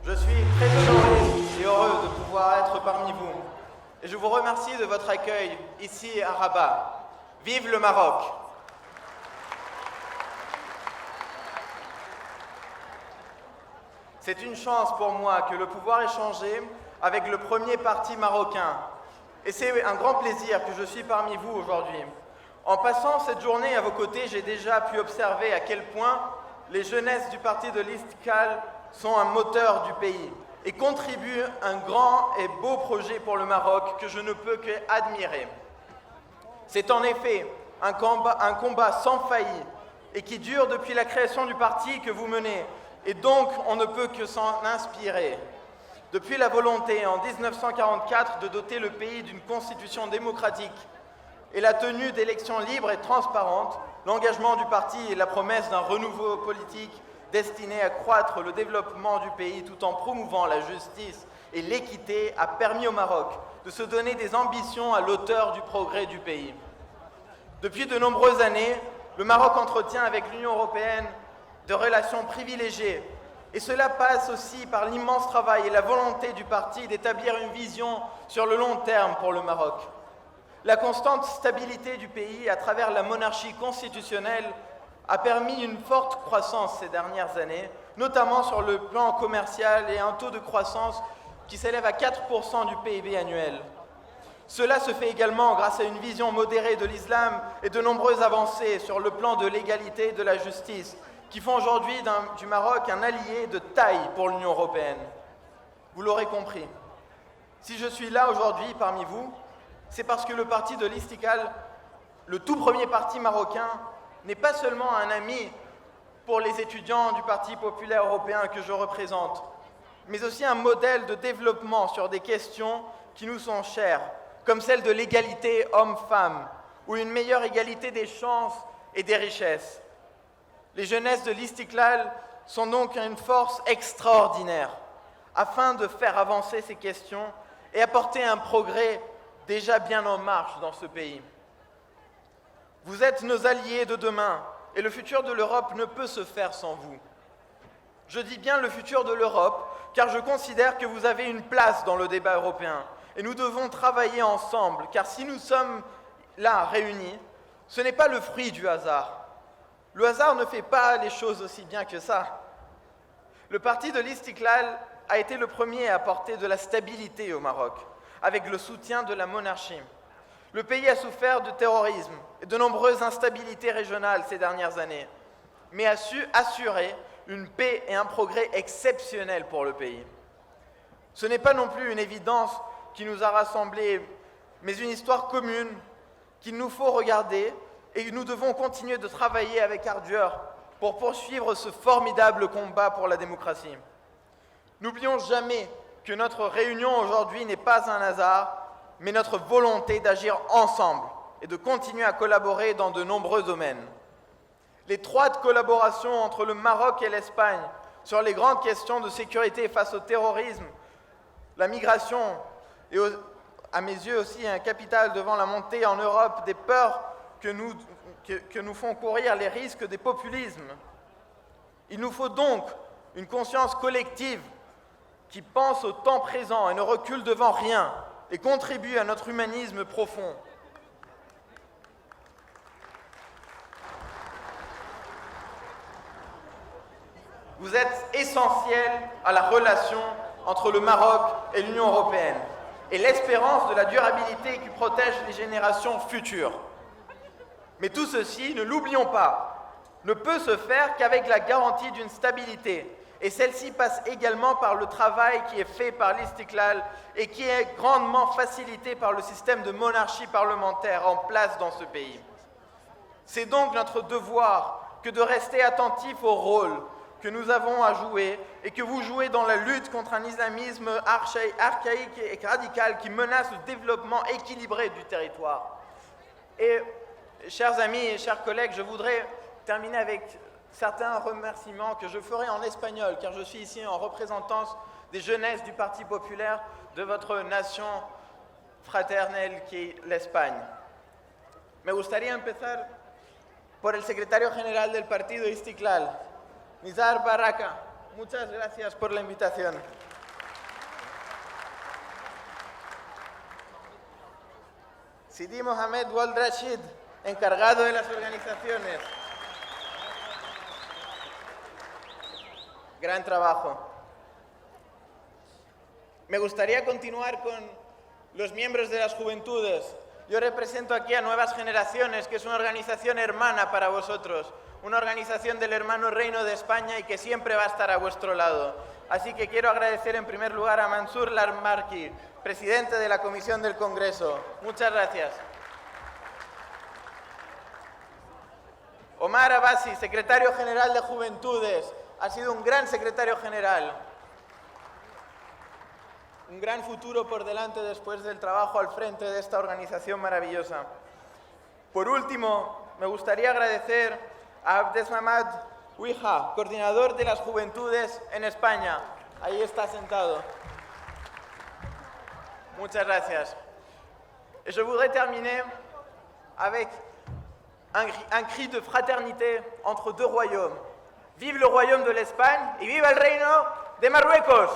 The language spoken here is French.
Je suis très honoré et heureux de pouvoir être parmi vous. Et je vous remercie de votre accueil ici à Rabat. Vive le Maroc! C'est une chance pour moi que de pouvoir échanger avec le premier parti marocain. Et c'est un grand plaisir que je suis parmi vous aujourd'hui. En passant cette journée à vos côtés, j'ai déjà pu observer à quel point les jeunesses du parti de l'Istiqlal sont un moteur du pays et contribuent à un grand et beau projet pour le Maroc que je ne peux qu'admirer. C'est en effet un combat sans failli et qui dure depuis la création du parti que vous menez, et donc on ne peut que s'en inspirer. Depuis la volonté en 1944 de doter le pays d'une constitution démocratique et la tenue d'élections libres et transparentes, l'engagement du parti et la promesse d'un renouveau politique destiné à accroître le développement du pays tout en promouvant la justice et l'équité a permis au Maroc de se donner des ambitions à l'auteur du progrès du pays. Depuis de nombreuses années, le Maroc entretient avec l'Union européenne de relations privilégiées, et cela passe aussi par l'immense travail et la volonté du parti d'établir une vision sur le long terme pour le Maroc. La constante stabilité du pays à travers la monarchie constitutionnelle a permis une forte croissance ces dernières années, notamment sur le plan commercial et un taux de croissance qui s'élève à 4% du PIB annuel. Cela se fait également grâce à une vision modérée de l'islam et de nombreuses avancées sur le plan de l'égalité et de la justice, qui font aujourd'hui du Maroc un allié de taille pour l'Union européenne. Vous l'aurez compris. Si je suis là aujourd'hui parmi vous, c'est parce que le parti de l'Istiqlal, le tout premier parti marocain, n'est pas seulement un ami pour les étudiants du Parti populaire européen que je représente, mais aussi un modèle de développement sur des questions qui nous sont chères, comme celle de l'égalité homme-femme, ou une meilleure égalité des chances et des richesses. Les jeunesses de l'Istiqlal sont donc une force extraordinaire afin de faire avancer ces questions et apporter un progrès déjà bien en marche dans ce pays. Vous êtes nos alliés de demain et le futur de l'Europe ne peut se faire sans vous. Je dis bien le futur de l'Europe car je considère que vous avez une place dans le débat européen et nous devons travailler ensemble car si nous sommes là réunis, ce n'est pas le fruit du hasard. Le hasard ne fait pas les choses aussi bien que ça. Le parti de l'Istiqlal a été le premier à apporter de la stabilité au Maroc, avec le soutien de la monarchie. Le pays a souffert de terrorisme et de nombreuses instabilités régionales ces dernières années, mais a su assurer une paix et un progrès exceptionnels pour le pays. Ce n'est pas non plus une évidence qui nous a rassemblés, mais une histoire commune qu'il nous faut regarder et nous devons continuer de travailler avec ardeur pour poursuivre ce formidable combat pour la démocratie. N'oublions jamais que notre réunion aujourd'hui n'est pas un hasard, mais notre volonté d'agir ensemble et de continuer à collaborer dans de nombreux domaines. L'étroite collaboration entre le Maroc et l'Espagne sur les grandes questions de sécurité face au terrorisme, la migration et à mes yeux aussi un capital devant la montée en Europe des peurs que nous font courir les risques des populismes. Il nous faut donc une conscience collective qui pense au temps présent et ne recule devant rien et contribue à notre humanisme profond. Vous êtes essentiel à la relation entre le Maroc et l'Union européenne et l'espérance de la durabilité qui protège les générations futures. Mais tout ceci, ne l'oublions pas, ne peut se faire qu'avec la garantie d'une stabilité. Et celle-ci passe également par le travail qui est fait par l'Istiqlal et qui est grandement facilité par le système de monarchie parlementaire en place dans ce pays. C'est donc notre devoir que de rester attentif au rôle que nous avons à jouer et que vous jouez dans la lutte contre un islamisme archaïque et radical qui menace le développement équilibré du territoire. Et chers amis et chers collègues, je voudrais terminer avec certains remerciements que je ferai en espagnol, car je suis ici en représentance des jeunesses du Parti populaire de votre nation fraternelle qui est l'Espagne. Me gustaría empezar por el secretario general del Partido Istiqlal, Nizar Baraka, Muchas gracias por la invitación. Sidi Mohamed Wald Rashid, encargado de las organizaciones. Gran trabajo. Me gustaría continuar con los miembros de las juventudes. Yo represento aquí a Nuevas Generaciones, que es una organización hermana para vosotros, una organización del hermano Reino de España y que siempre va a estar a vuestro lado. Así que quiero agradecer en primer lugar a Mansur Larmarki, presidente de la Comisión del Congreso. Muchas gracias. Omar Abbasi, secretario general de Juventudes. Ha sido un gran secretario general. Un gran futuro por delante después del trabajo al frente de esta organización maravillosa. Por último, me gustaría agradecer a Abdesmamad Ouija, coordinador de las juventudes en España. Ahí está sentado. Muchas gracias. Et je voudrais terminer avec un cri de fraternité entre deux royaumes. Vive le royaume de l'Espagne y viva el reino de Marruecos.